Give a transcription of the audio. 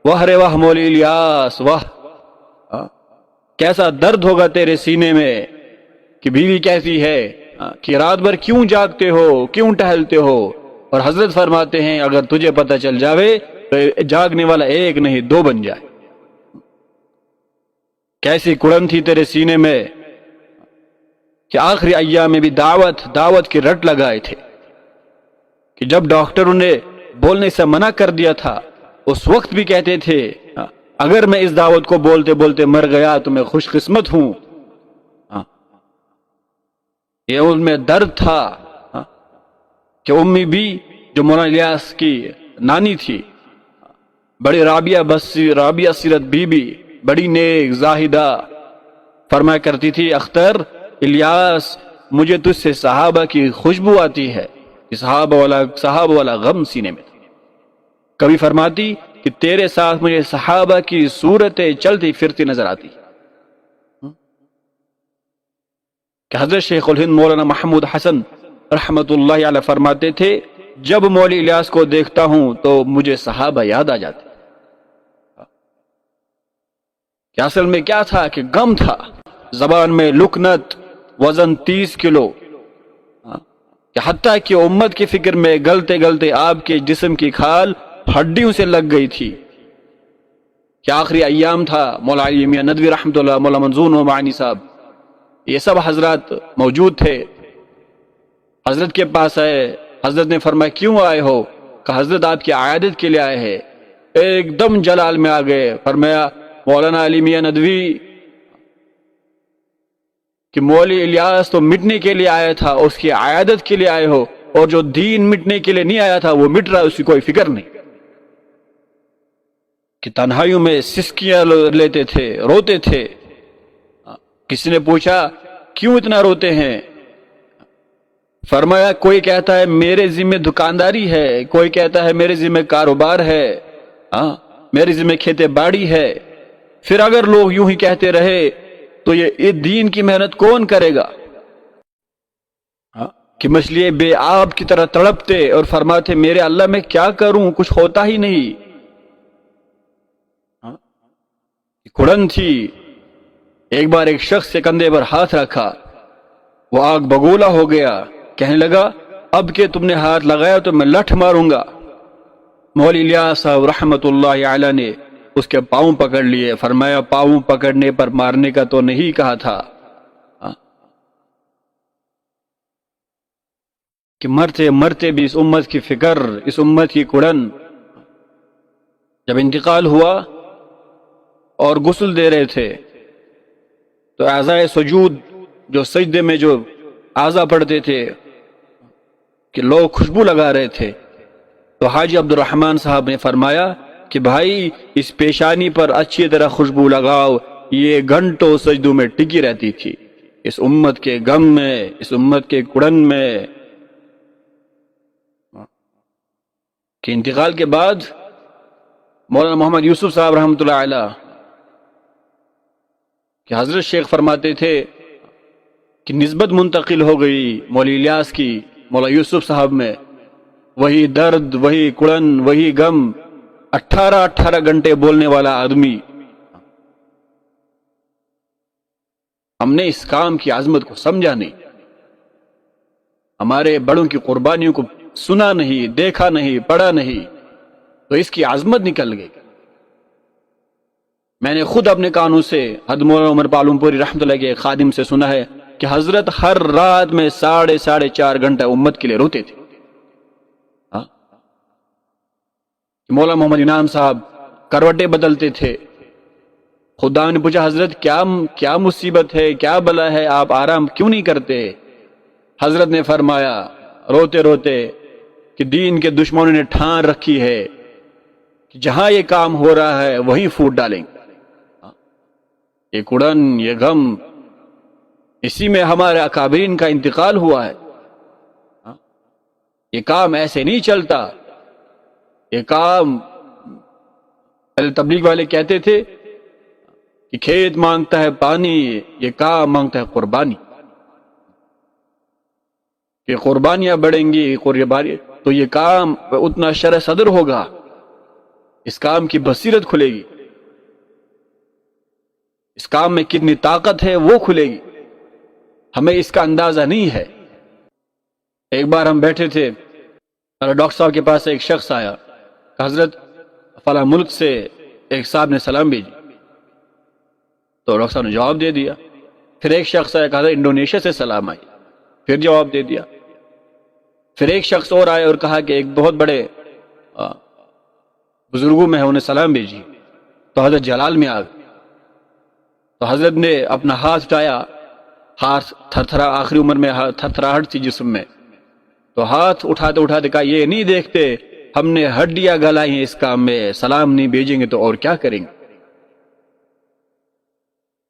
واہ رے واہ مولوی الیاس واہ، کیسا درد ہوگا تیرے سینے میں کہ بیوی کیسی ہے، کہ رات بھر کیوں جاگتے ہو، کیوں ٹہلتے ہو۔ اور حضرت فرماتے ہیں اگر تجھے پتہ چل جاوے تو جاگنے والا ایک نہیں دو بن جائے۔ کیسی کڑن تھی تیرے سینے میں کہ آخری ایام میں بھی دعوت کی رٹ لگائے تھے، کہ جب ڈاکٹروں نے بولنے سے منع کر دیا تھا اس وقت بھی کہتے تھے اگر میں اس دعوت کو بولتے بولتے مر گیا تو میں خوش قسمت ہوں۔ یہ ان میں درد تھا کہ امی بھی جو مولانا الیاس کی نانی تھی، بڑی رابعہ سیرت بی بی، بڑی نیک زاہدہ، فرمایا کرتی تھی اختر الیاس مجھے تجھ سے صحابہ کی خوشبو آتی ہے، کہ صحابہ والا غم سینے میں تھا۔ کبھی فرماتی کہ تیرے ساتھ مجھے صحابہ کی صورتیں چلتی پھرتی نظر آتی، کہ حضرت شیخ الہند مولانا محمود حسن رحمت اللہ علیہ فرماتے تھے جب مولوی الیاس کو دیکھتا ہوں تو مجھے صحابہ یاد آ جاتے، کہ اصل میں کیا تھا کہ غم تھا، زبان میں لکنت، وزن 30 کلو، کہ حتیٰ کہ امت کی فکر میں گلتے گلتے آپ کے جسم کی کھال ہڈیوں سے لگ گئی تھی، کہ آخری ایام تھا۔ مولا علی میاں ندوی رحمۃ اللہ، مولا منظور نعمانی صاحب، یہ سب حضرات موجود تھے۔ حضرت کے پاس آئے، حضرت نے فرمایا کیوں آئے ہو؟ کہ حضرت آپ کی عیادت کے لیے آئے ہیں۔ ایک دم جلال میں آ گئے، فرمایا مولانا علی میاں ندوی کہ مولوی الیاس تو مٹنے کے لیے آیا تھا، اس کی عیادت کے لیے آئے ہو، اور جو دین مٹنے کے لیے نہیں آیا تھا وہ مٹ رہا ہے، اس کی کوئی فکر نہیں۔ کہ تنہائیوں میں سسکیاں لیتے تھے، روتے تھے۔ کسی نے پوچھا کیوں اتنا روتے ہیں؟ فرمایا کوئی کہتا ہے میرے ذمہ دکانداری ہے، کوئی کہتا ہے میرے ذمہ کاروبار ہے، میرے ذمہ کھیتے باڑی ہے، پھر اگر لوگ یوں ہی کہتے رہے تو یہ دین کی محنت کون کرے گا؟ کہ مچھلی بے آب کی طرح تڑپتے اور فرماتے میرے اللہ میں کیا کروں، کچھ ہوتا ہی نہیں۔ کڑن تھی۔ ایک بار ایک شخص کے کندھے پر ہاتھ رکھا، وہ آگ بگولا ہو گیا، کہنے لگا اب کہ تم نے ہاتھ لگایا تو میں لٹھ ماروں گا۔ مولوی الیاس صاحب رحمت اللہ علیہ نے اس کے پاؤں پکڑ لیے، فرمایا پاؤں پکڑنے پر مارنے کا تو نہیں کہا تھا، کہ مرتے مرتے بھی اس امت کی فکر، اس امت کی کڑن۔ جب انتقال ہوا اور غسل دے رہے تھے تو اعضائے سجود جو سجدے میں جو اعضا پڑھتے تھے کہ لوگ خوشبو لگا رہے تھے، تو حاجی عبد الرحمن صاحب نے فرمایا کہ بھائی اس پیشانی پر اچھی طرح خوشبو لگاؤ، یہ گھنٹوں سجدوں میں ٹکی رہتی تھی، اس امت کے غم میں، اس امت کے کڑن میں۔ کہ انتقال کے بعد مولانا محمد یوسف صاحب رحمۃ اللہ علیہ کہ حضرت شیخ فرماتے تھے کہ نسبت منتقل ہو گئی مولوی الیاس کی مولا یوسف صاحب میں، وہی درد، وہی کڑن، وہی غم، 18 گھنٹے بولنے والا آدمی۔ ہم نے اس کام کی عظمت کو سمجھا نہیں، ہمارے بڑوں کی قربانیوں کو سنا نہیں، دیکھا نہیں، پڑھا نہیں، تو اس کی عظمت نکل گئی۔ میں نے خود اپنے کانوں سے حضرت مولانا عمر پالم پوری رحمۃ اللہ کے خادم سے سنا ہے کہ حضرت ہر رات میں 4.5 گھنٹہ امت کے لیے روتے تھے۔ مولانا محمد انعام صاحب کروٹیں بدلتے تھے، خدا نے پوچھا حضرت کیا مصیبت ہے، کیا بلا ہے، آپ آرام کیوں نہیں کرتے؟ حضرت نے فرمایا روتے روتے کہ دین کے دشمنوں نے ٹھان رکھی ہے کہ جہاں یہ کام ہو رہا ہے وہیں پھوٹ ڈالیں گے۔ یہ کڑن، یہ غم، اسی میں ہمارے اکابرین کا انتقال ہوا ہے۔ یہ کام ایسے نہیں چلتا، یہ کام پہلے تبلیغ والے کہتے تھے کہ کھیت مانگتا ہے پانی، یہ کام مانگتا ہے قربانی، کہ قربانیاں بڑھیں گی تو یہ کام اتنا شرح صدر ہوگا، اس کام کی بصیرت کھلے گی، اس کام میں کتنی طاقت ہے وہ کھلے گی، ہمیں اس کا اندازہ نہیں ہے۔ ایک بار ہم بیٹھے تھے، ڈاکٹر صاحب کے پاس ایک شخص آیا کہ حضرت فلاں ملک سے ایک صاحب نے سلام بھیجی، تو ڈاکٹر صاحب نے جواب دے دیا۔ پھر ایک شخص آیا کہ حضرت انڈونیشیا سے سلام آئی، پھر جواب دے دیا۔ پھر ایک شخص اور آیا اور کہا کہ ایک بہت بڑے بزرگوں میں ہے، انہیں سلام بھیجی، تو حضرت جلال میں آ گئے۔ تو حضرت نے اپنا ہاتھ اٹھایا، ہاتھ تھرتھرا، آخری عمر میں تھرتھراہٹ تھی جسم میں، تو ہاتھ اٹھاتے اٹھاتے کہا یہ نہیں دیکھتے ہم نے ہڈیاں گلائی ہیں اس کام میں، سلام نہیں بھیجیں گے تو اور کیا کریں گے۔